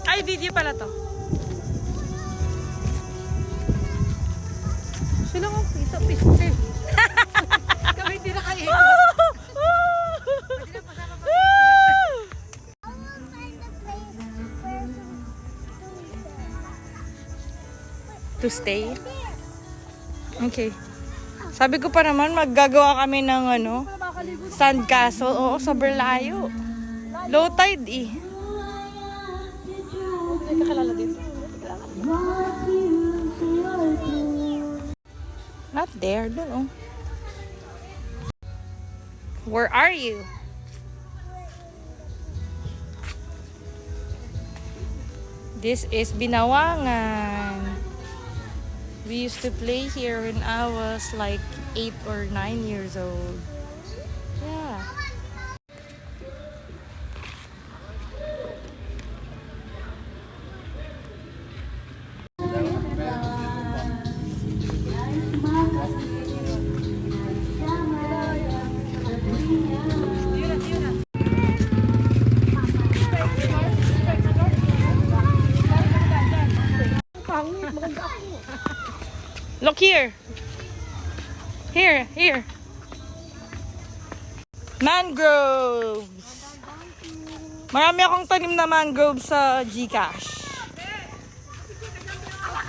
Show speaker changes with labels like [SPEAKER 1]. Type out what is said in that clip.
[SPEAKER 1] Ay, video pala to. Sila nga, ito, piste. Kami hindi na kayo. To stay? Okay. Sabi ko pa naman, maggagawa kami ng ano, sand castle. Oo, sobrang layo. Low tide eh. Hindi kakalala dito. Not there, doon oh. Where are you? This is Binawangan. We used to play here when I was like 8 or 9 years old. Yeah. Look here. Here. Mangroves. Marami akong tanim na mangroves sa GCash.